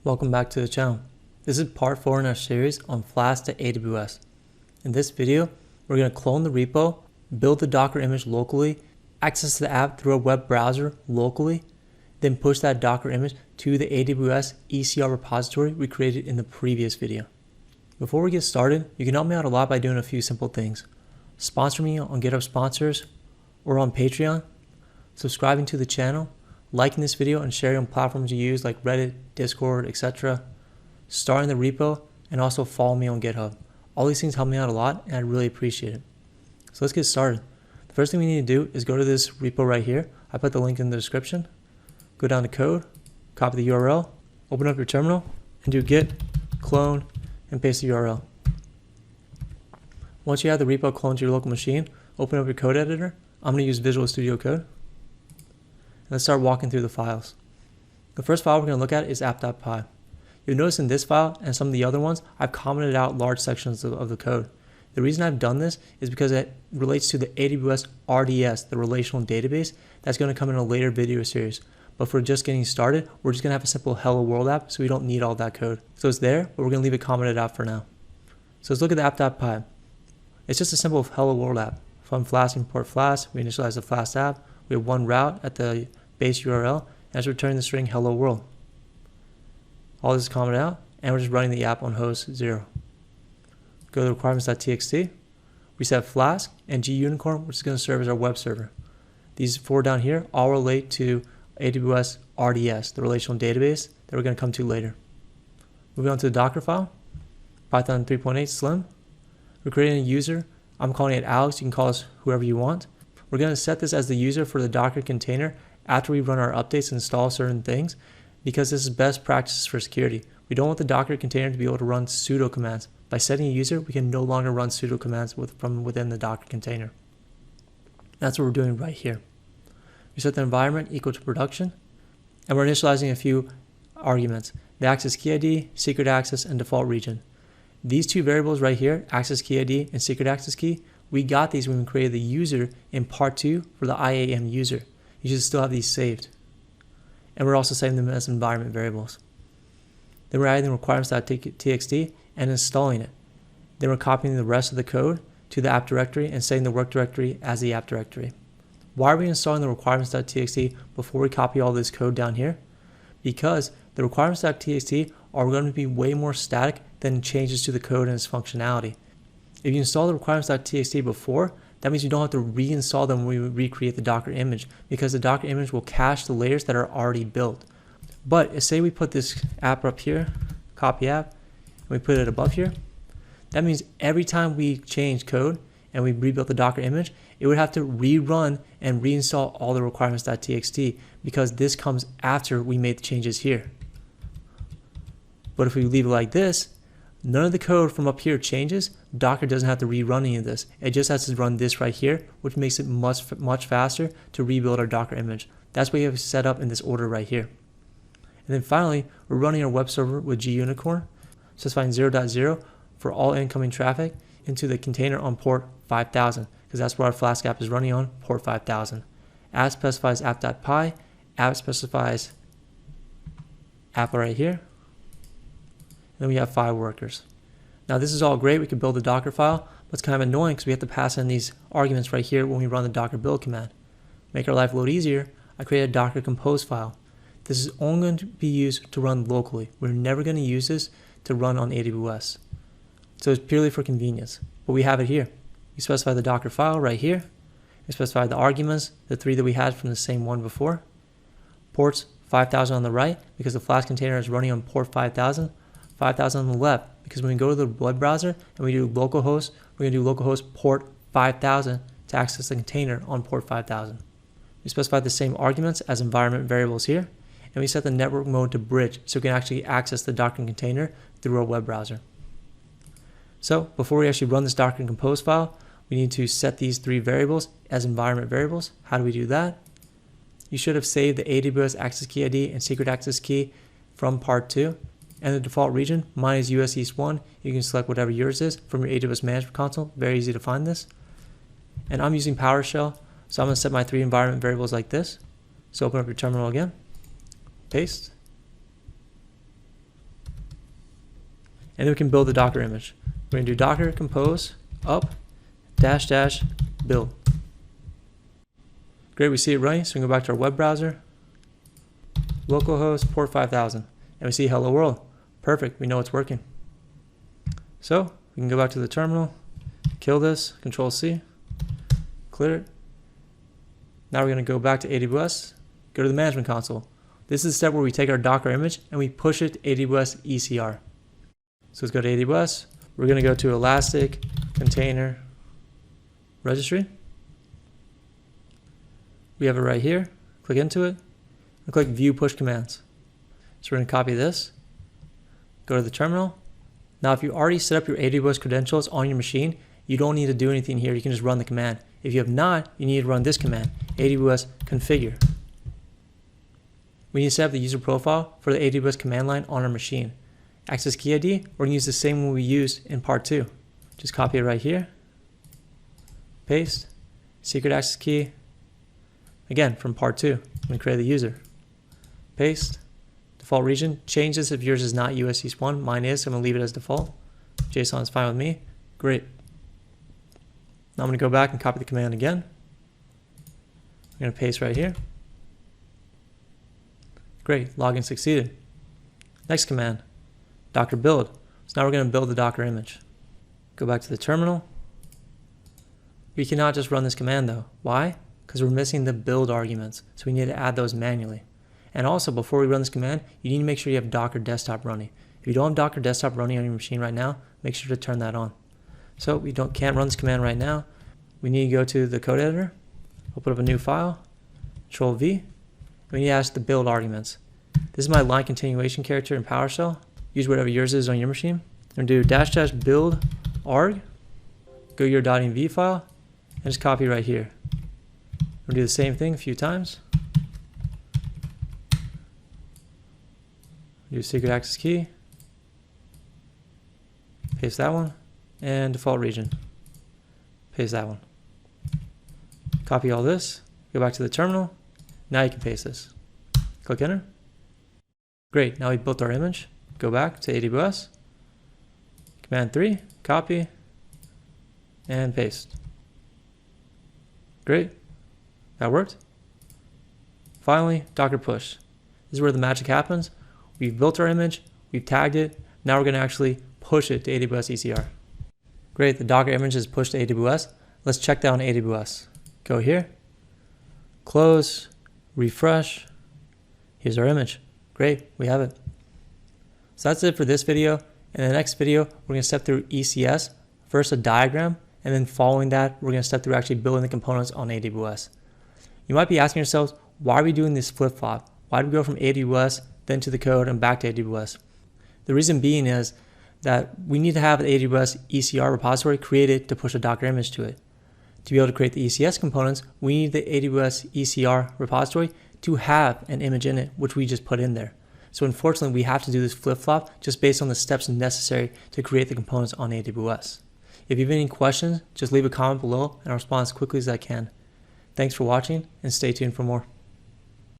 Welcome back to the channel. This is part 4 in our series on Flask to AWS. In this video, we're going to clone the repo, build the Docker image locally, access the app through a web browser locally, then push that Docker image to the AWS ECR repository we created in the previous video. Before we get started, you can help me out a lot by doing a few simple things. Sponsor me on GitHub Sponsors or on Patreon, subscribing to the channel, liking this video and sharing on platforms you use like Reddit, Discord, etc. Starting the repo, and also follow me on GitHub. All these things help me out a lot and I really appreciate it. So let's get started. The first thing we need to do is go to this repo right here. I put the link in the description. Go down to code, copy the URL, open up your terminal, and do git clone and paste the URL. Once you have the repo cloned to your local machine, open up your code editor. I'm going to use Visual Studio Code. Let's start walking through the files. The first file we're going to look at is app.py. You'll notice in this file and some of the other ones, I've commented out large sections of the code. The reason I've done this is because it relates to the AWS RDS, the relational database, that's going to come in a later video series. But for just getting started, we're just going to have a simple hello world app, so we don't need all that code. So it's there, but we're going to leave it commented out for now. So let's look at the app.py. It's just a simple hello world app. From Flask, import Flask, we initialize the Flask app. We have one route at the base URL, and it's returning the string hello world. All this is commented out, and we're just running the app on host 0. Go to the requirements.txt. We set Flask and gunicorn, which is going to serve as our web server. These 4 down here all relate to AWS RDS, the relational database that we're going to come to later. Moving on to the Docker file, Python 3.8 Slim. We're creating a user. I'm calling it Alex. You can call us whoever you want. We're going to set this as the user for the Docker container after we run our updates and install certain things, because this is best practices for security. We don't want the Docker container to be able to run sudo commands. By setting a user, we can no longer run sudo commands from within the Docker container. That's what we're doing right here. We set the environment equal to production, and we're initializing a few arguments: the access key ID, secret access, and default region. These 2 variables right here, access key ID and secret access key, we got these when we created the user in part 2 for the IAM user. You should still have these saved. And we're also saving them as environment variables. Then we're adding the requirements.txt and installing it. Then we're copying the rest of the code to the app directory and setting the work directory as the app directory. Why are we installing the requirements.txt before we copy all this code down here? Because the requirements.txt are going to be way more static than changes to the code and its functionality. If you install the requirements.txt before, that means you don't have to reinstall them when we recreate the Docker image, because the Docker image will cache the layers that are already built. But say we put this app up here, copy app, and we put it above here, that means every time we change code and we rebuilt the Docker image, it would have to rerun and reinstall all the requirements.txt, because this comes after we made the changes here. But if we leave it like this, none of the code from up here changes. Docker doesn't have to rerun any of this. It just has to run this right here, which makes it much faster to rebuild our Docker image. That's what you have set up in this order right here. And then finally, we're running our web server with gunicorn, specifying 0.0 for all incoming traffic into the container on port 5000, because that's where our Flask app is running on, port 5000. App specifies app.py, app specifies app right here. Then we have 5 workers. Now this is all great. We can build a Docker file, but it's kind of annoying because we have to pass in these arguments right here when we run the Docker build command. Make our life load easier, I created a Docker compose file. This is only going to be used to run locally. We're never going to use this to run on AWS. So it's purely for convenience, but we have it here. We specify the Docker file right here. We specify the arguments, the 3 that we had from the same one before. Ports 5000 on the right, because the Flask container is running on port 5000. 5000 on the left, because when we go to the web browser and we do localhost, we're going to do localhost port 5000 to access the container on port 5000. We specify the same arguments as environment variables here, and we set the network mode to bridge so we can actually access the Docker container through our web browser. So before we actually run this Docker compose file, we need to set these 3 variables as environment variables. How do we do that? You should have saved the AWS access key ID and secret access key from part 2. And the default region, mine is US East 1. You can select whatever yours is from your AWS management console. Very easy to find this. And I'm using PowerShell, so I'm going to set my 3 environment variables like this. So open up your terminal again, paste, and then we can build the Docker image. We're going to do docker compose up -- build. Great, we see it running, so we can go back to our web browser, localhost port 5000, and we see hello world. Perfect, we know it's working. So we can go back to the terminal, kill this, Control C, clear it. Now we're going to go back to AWS, go to the management console. This is the step where we take our Docker image and we push it to AWS ECR. So let's go to AWS. We're going to go to Elastic Container Registry. We have it right here. Click into it and click View Push Commands. So we're going to copy this, go to the terminal. Now if you already set up your AWS credentials on your machine, you don't need to do anything here. You can just run the command. If you have not, you need to run this command, AWS configure. We need to set up the user profile for the AWS command line on our machine. Access key ID, we're going to use the same one we used in part 2. Just copy it right here, paste, secret access key, again from part 2, we create the user, paste, default region, change this if yours is not US East 1, mine is, so I'm going to leave it as default. JSON is fine with me, great. Now I'm going to go back and copy the command again. I'm going to paste right here. Great, login succeeded. Next command, docker build. So now we're going to build the Docker image. Go back to the terminal. We cannot just run this command though. Why? Because we're missing the build arguments. So we need to add those manually. And also before we run this command, you need to make sure you have Docker desktop running. If you don't have Docker desktop running on your machine right now, make sure to turn that on. So we can't run this command right now. We need to go to the code editor, open up a new file, Control V. We need to ask the build arguments. This is my line continuation character in PowerShell. Use whatever yours is on your machine. I'm going to do -- build arg. Go to your .env file and just copy right here. We'll do the same thing a few times. Do secret access key. Paste that one. And default region. Paste that one. Copy all this. Go back to the terminal. Now you can paste this. Click enter. Great, now we built our image. Go back to AWS. Command 3, copy, and paste. Great, that worked. Finally, Docker push. This is where the magic happens. We've built our image, we've tagged it, now we're going to actually push it to AWS ECR. Great, the Docker image is pushed to AWS. Let's check that on AWS. Go here, close, refresh. Here's our image. Great, we have it. So that's it for this video. In the next video, we're going to step through ECS, first a diagram, and then following that, we're going to step through actually building the components on AWS. You might be asking yourselves, why are we doing this flip-flop? Why do we go from AWS, then to the code, and back to AWS? The reason being is that we need to have an AWS ECR repository created to push a Docker image to it. To be able to create the ECS components, we need the AWS ECR repository to have an image in it, which we just put in there. So unfortunately, we have to do this flip-flop just based on the steps necessary to create the components on AWS. If you have any questions, just leave a comment below and I'll respond as quickly as I can. Thanks for watching and stay tuned for more.